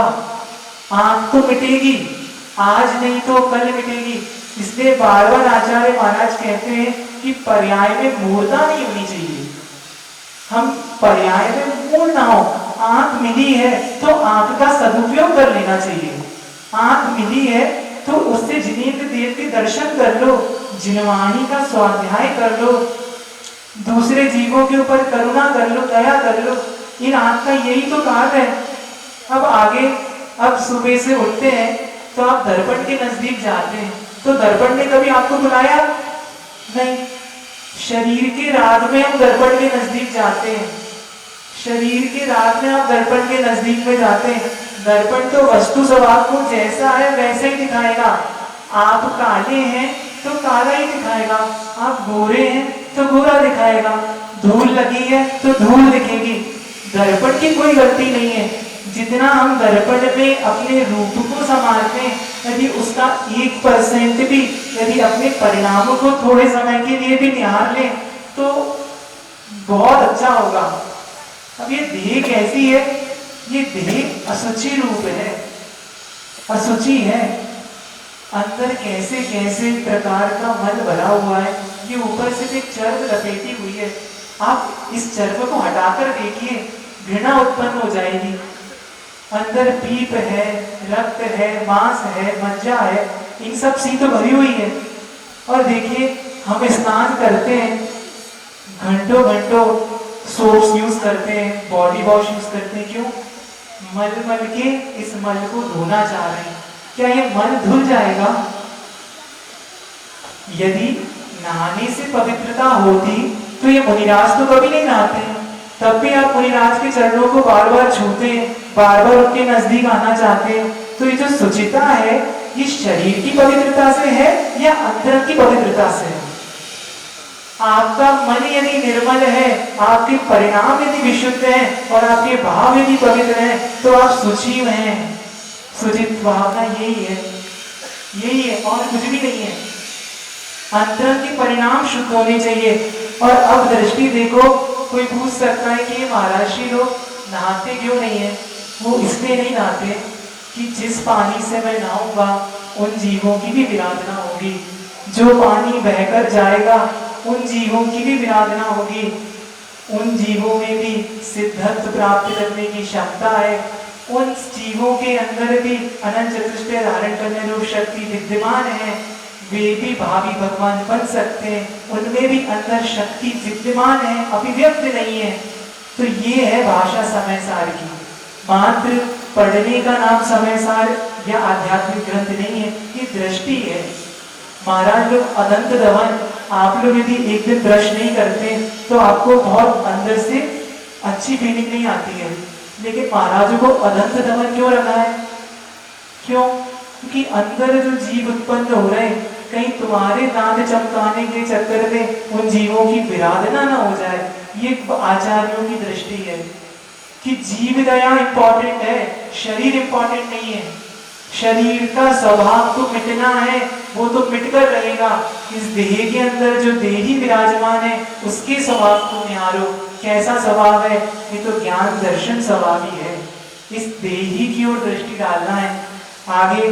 आंख तो मिटेगी, आज नहीं तो कल मिटेगी। इसलिए बार बार आचार्य महाराज कहते हैं कि पर्याय में मूर्ता नहीं होनी चाहिए। हम पर्याय में मूल ना हो। आंख मिली है तो आंख का सदुपयोग कर लेना चाहिए। आंख मिली है तो उससे जिनेंद्र देव के दर्शन कर लो, जिनवाणी का स्वाध्याय कर लो, दूसरे जीवों के ऊपर करुणा कर लो, दया कर लो। इन आंख का यही तो कार्य है। अब आगे, अब सुबह से उठते हैं तो आप दर्पण के नजदीक जाते हैं, तो दर्पण ने कभी आपको बुलाया नहीं। शरीर के राग में हम दर्पण के नजदीक जाते हैं, शरीर के राग में आप दर्पण के नजदीक में जाते हैं। दर्पण तो वस्तु स्वभाव को जैसा है वैसे ही दिखाएगा। आप काले हैं तो काला ही दिखाएगा, आप गोरे हैं तो गोरा दिखाएगा, धूल लगी है तो धूल दिखेगी। दर्पण की कोई गलती नहीं है। जितना हम दर्पण में अपने रूप को संभालते हैं, यदि उसका 1% भी यदि अपने परिणामों को थोड़े समय के लिए भी निहार लें तो बहुत अच्छा होगा। अब ये देह कैसी है? ये देह असुचि रूप है, असुचि है। अंदर कैसे कैसे प्रकार का मल भरा हुआ है। ये ऊपर से एक चर्म लपेटी हुई है। आप इस चर्म को हटाकर देखिए, घृणा उत्पन्न हो जाएगी। अंदर पीप है, रक्त है, मांस है, मज्जा है, इन सब सी तो भरी हुई है। और देखिए हम स्नान करते हैं, घंटों घंटों सोप्स यूज करते हैं, बॉडी वॉश यूज करते हैं, क्यों? मल मल के इस मल को धोना चाह रहे हैं। क्या ये मल धुल जाएगा? यदि नहाने से पवित्रता होती तो ये मुनिराज तो कभी नहीं नहाते हैं। तब भी आप मुनिराज के चरणों को बार बार छूते हैं, बार बार उनके नजदीक आना चाहते हैं। तो ये जो शुचिता है, ये शरीर की पवित्रता से है या अंतर की पवित्रता से है? आपका मन यदि निर्मल है, आपके परिणाम यदि विशुद्ध हैं और आपके भाव यदि पवित्र हैं, तो आप शुचि में हैं। शुचित भावना यही है, यही है और कुछ भी नहीं है। अंतर के परिणाम शुद्ध होने चाहिए। और अब दृष्टि देखो, कोई पूछ सकता है कि ये महाराष्ट्री लोग नहाते क्यों नहीं है? वो इसलिए नहीं नहाते कि जिस पानी से मैं नहाऊंगा उन जीवों की भी विराधना होगी, जो पानी बहकर जाएगा उन जीवों की भी विराधना होगी, उन जीवों में भी सिद्धत्व प्राप्त करने की क्षमता है, उन जीवों के अंदर भी अनंत चतुष्टय धारण करने रूप शक्ति विद्यमान है, वे भी भावी भगवान बन सकते हैं, उनमें भी अंदर शक्ति विद्यमान है, अभिव्यक्त नहीं है। तो ये है भाषा समय सार की। मात्र पढ़ने का नाम समय सार या आध्यात्मिक ग्रंथ नहीं है, ये दृष्टि है। महाराज लोग अदंत दवन, आप लोग यदि एक दिन ब्रश नहीं करते तो आपको बहुत अंदर से अच्छी फीलिंग नहीं आती है। लेकिन महाराजों को अदंत दमन क्यों रखा है? क्यों? क्योंकि अंदर जो जीव उत्पन्न हो रहे हैं, कहीं तुम्हारे दांत चमकाने के चक्कर में उन जीवों की विराधना ना हो जाए। ये आचार्यों की दृष्टि है कि जीव दया इंपॉर्टेंट है, शरीर इंपॉर्टेंट नहीं है। शरीर का स्वभाव तो मिटना है, वो तो मिटकर रहेगा। इस देह के अंदर जो देही विराजमान है उसके स्वभाव को निहारो। कैसा स्वभाव है? ये तो ज्ञान दर्शन स्वभाव ही है। इस देही की ओर दृष्टि डालना है। आगे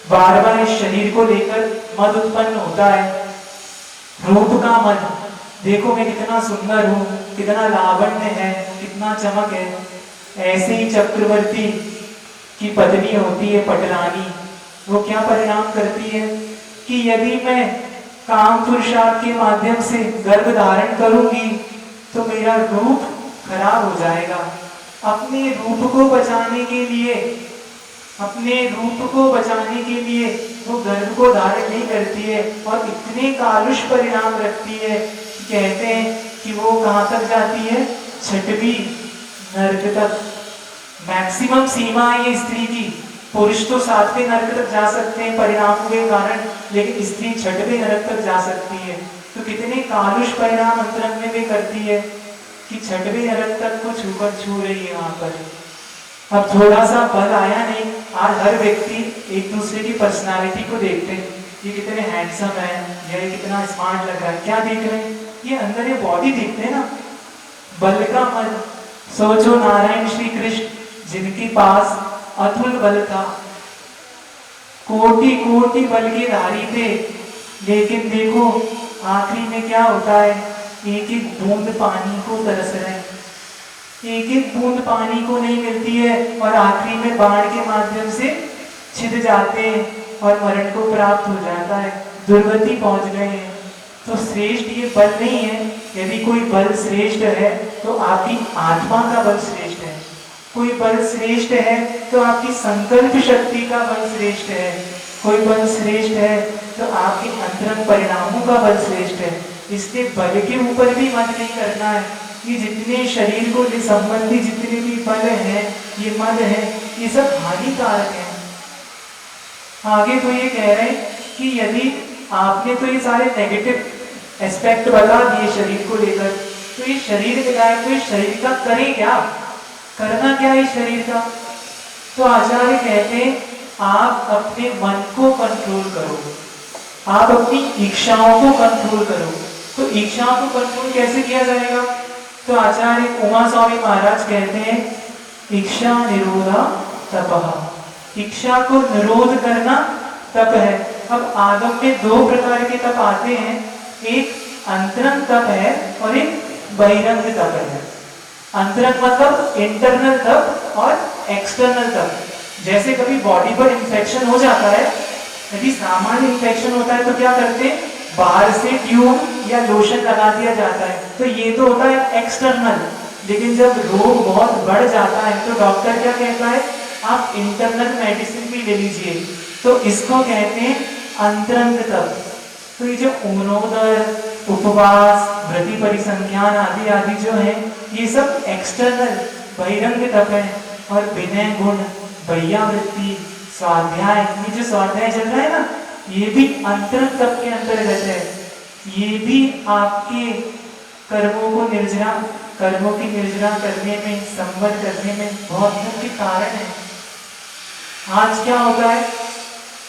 बार बार इस शरीर को लेकर मद उत्पन्न होता है, रूप का मद। देखो मैं कितना सुंदर हूँ, कितना लावण्य है, कितना चमक है। ऐसे ही चक्रवर्ती की पत्नी होती है पटरानी, वो क्या परिणाम करती है कि यदि मैं काम पुरुषार्थ के माध्यम से गर्भ धारण करूंगी तो मेरा रूप खराब हो जाएगा। अपने रूप को बचाने के लिए, अपने रूप को बचाने के लिए वो गर्भ को धारण नहीं करती है और इतने कालुष परिणाम रखती है। कहते हैं कि वो कहाँ तक जाती है? छठवीं नरक तक। मैक्सिमम सीमा है ये स्त्री की। पुरुष तो 7वें नरक तक जा सकते हैं परिणामों के कारण, लेकिन स्त्री 6वें नरक तक जा सकती है। तो कितने कालुष परिणाम अंतरंग में भी करती है कि 6वें नरक तक को छू रही है वहां पर। अब थोड़ा सा बल आया नहीं, आज हर व्यक्ति एक दूसरे की पर्सनालिटी को देखते हैं, ये कितने हैंडसम है, ये कितना स्मार्ट लग रहा है। क्या देख रहे हैं? ये अंदर ये बॉडी देखते हैं ना, बल का मन। सोचो नारायण श्री कृष्ण जिनके पास अतुल बल था, कोटि कोटि बल के धारी थे, लेकिन देखो आखिरी में क्या होता है, एक एक बूंद पानी को तरस रहे हैं, एक एक बूंद पानी को नहीं मिलती है और आखिरी में बाण के माध्यम से छिद जाते हैं और मरण को प्राप्त हो जाता है, दुर्गति पहुंच गए हैं। तो श्रेष्ठ ये बल नहीं है। यदि कोई बल श्रेष्ठ है तो आपकी आत्मा का बल श्रेष्ठ है, कोई बल श्रेष्ठ है तो आपकी संकल्प शक्ति का बल श्रेष्ठ है, कोई बल श्रेष्ठ है तो आपके अंतरंग परिणामों का बल श्रेष्ठ है। इसलिए बल के ऊपर भी मत नहीं करना है कि जितने शरीर को संबंधी जितने भी बल हैं, ये मद है, ये सब हानिकारक है। आगे तो ये कह रहे हैं कि यदि आपने तो ये सारे नेगेटिव एस्पेक्ट बता दिए शरीर को लेकर, तो ये शरीर मिलाए तो इस शरीर का करें क्या, करना क्या इस शरीर का। तो आचार्य कहते हैं आप अपने मन को कंट्रोल करो, आप अपनी इच्छाओं को कंट्रोल करो। तो इच्छाओं को कंट्रोल कैसे किया जाएगा, तो आचार्य उमा स्वामी महाराज कहते हैं इच्छा निरोधा तपः, इच्छा को निरोध करना तप है। अब आगम में दो प्रकार के तप आते हैं, एक अंतरंग तप है और एक बहिरंग तप है। अंतरंग मतलब इंटरनल तप और एक्सटर्नल तप। जैसे कभी बॉडी पर इंफेक्शन हो जाता है, यदि सामान्य इंफेक्शन होता है तो क्या करते हैं, बाहर से ट्यूब या लोशन लगा दिया जाता है, तो ये तो होता है एक्सटर्नल। लेकिन जब रोग बहुत बढ़ जाता है तो डॉक्टर क्या कहता है, आप इंटरनल मेडिसिन भी ले लीजिए। तो इसको कहते हैं अंतरंग तप। तो ये जो ऊनोदर, उपवास, व्रति परिसंख्यान आदि आदि जो है, ये सब एक्सटर्नल बहिरंग तप है। और विनय गुण, वैयावृत्ति, स्वाध्याय, ये जो स्वाध्याय चल रहा है ना, ये भी अंतरंग तप के अंतर्गत है। ये भी आपके कर्मों को निर्जरा, कर्मों की निर्जरा करने में, संबद्ध करने में बहुत मुख्य कारण है। आज क्या होता है,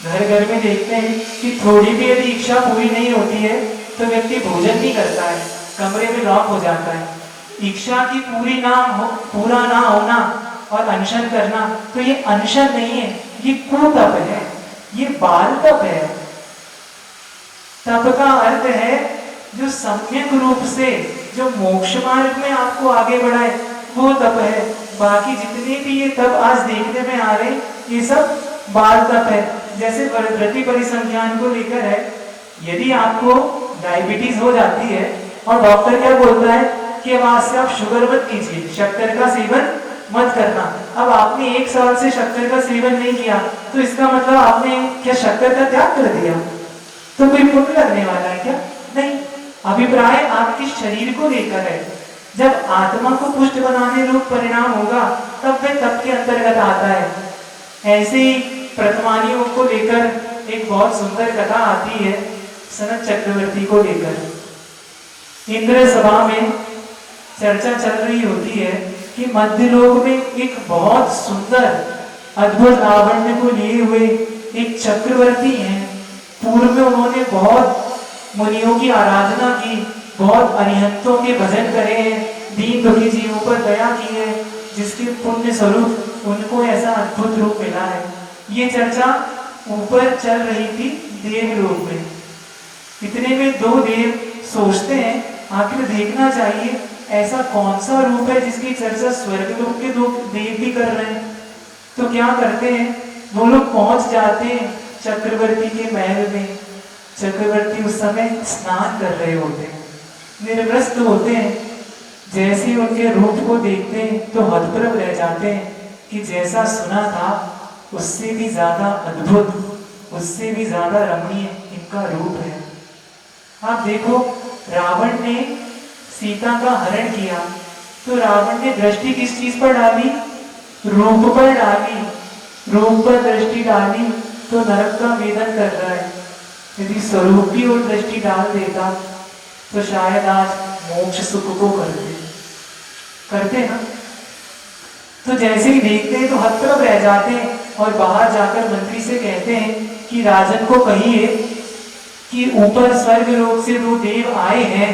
घर घर में देखते हैं कि थोड़ी भी यदि इच्छा पूरी नहीं होती है तो व्यक्ति भोजन नहीं करता है, कमरे में लॉक हो जाता है। इच्छा की पूरा ना होना और अनशन करना, तो ये अनशन नहीं है, ये कुतप है, ये बाल तप है। तप का अर्थ है जो सम्यक रूप से जो मोक्ष मार्ग में आपको आगे बढ़ाए, वो तप है। बाकी जितने भी ये तप आज देखने में आ रहे, ये सब बाल तप है। जैसे व्रति परिसंख्यान को लेकर है, यदि आपको डायबिटीज हो जाती है और डॉक्टर क्या बोलता है कि अब आज से आप शुगर मत कीजिए, शक्कर का सेवन मत करना। अब आपने 1 साल से शक्कर का सेवन नहीं किया, तो इसका मतलब आपने क्या शक्कर का त्याग कर दिया, तो कोई पुण्य लगने वाला है क्या? नहीं। अभिप्राय आपके शरीर को लेकर है। जब आत्मा को पुष्ट बनाने रूप परिणाम होगा तब वह तप के अंतर्गत आता है। ऐसे ही प्रथमानियों को लेकर एक बहुत सुंदर कथा आती है, सनत चक्रवर्ती को लेकर। इंद्र सभा में चर्चा चल रही होती है कि मध्यलोक में एक बहुत सुंदर अद्भुत लावण्य को लिए हुए एक चक्रवर्ती हैं। पूर्व में उन्होंने बहुत मुनियों की आराधना की, बहुत अरिहंतों के भजन करे हैं, दीन दुखी जीवों पर दया की है, जिसके पुण्य स्वरूप उनको ऐसा अद्भुत रूप मिला है। ये चर्चा ऊपर चल रही थी देवलोक में। इतने में 2 देव सोचते हैं आखिर देखना चाहिए ऐसा कौन सा रूप है जिसकी चर्चा स्वर्गलोक के 2 देव भी कर रहे हैं। तो क्या करते हैं, वो लोग पहुंच जाते हैं चक्रवर्ती के महल में। चक्रवर्ती उस समय स्नान कर रहे होते हैं, निर्वस्त्र होते हैं। जैसे ही उनके रूप को देखते हैं तो हतप्रभ रह जाते हैं कि जैसा सुना था उससे भी ज्यादा अद्भुत, उससे भी ज्यादा रमणीय इनका रूप है। आप देखो, रावण ने सीता का हरण किया तो रावण ने दृष्टि किस चीज पर डाली, रूप पर डाली। रूप पर दृष्टि डाली तो नरक का वेदन कर रहा है। यदि स्वरूप की ओर दृष्टि डाल देता तो शायद आज मोक्ष सुख को करते ना। तो जैसे ही देखते हैं तो हतप्रभ रह जाते हैं और बाहर जाकर मंत्री से कहते हैं कि राजन को कहिए कि ऊपर स्वर्ग लोक से 2 देव आए हैं,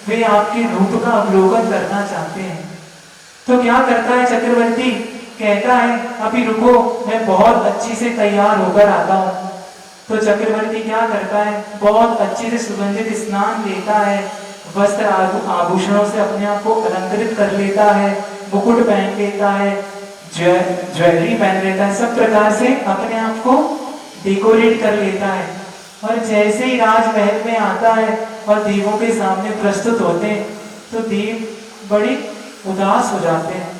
वे आपके रूप का अवलोकन करना चाहते हैं। तो क्या करता है चक्रवर्ती, कहता है अभी रुको, मैं बहुत अच्छी से तैयार होकर आता हूँ। तो चक्रवर्ती क्या करता है, बहुत अच्छे से सुगंधित स्नान लेता है, वस्त्र आभूषणों से अपने आप को अलंकृत कर लेता है, मुकुट पहन लेता है, ज्वेलरी पहन लेता है, सब प्रकार से अपने आप को डेकोरेट कर लेता है। और जैसे ही राजमहल में आता है और देवों के सामने प्रस्तुत होते हैं तो देव बड़े उदास हो जाते हैं।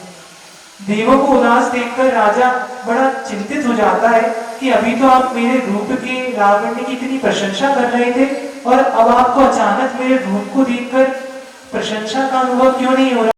देवों को उदास देखकर राजा बड़ा चिंतित हो जाता है कि अभी तो आप मेरे रूप के लावण्य की इतनी प्रशंसा कर रहे थे और अब आपको अचानक मेरे रूप को देखकर प्रशंसा का अनुभव क्यों नहीं हो रहा।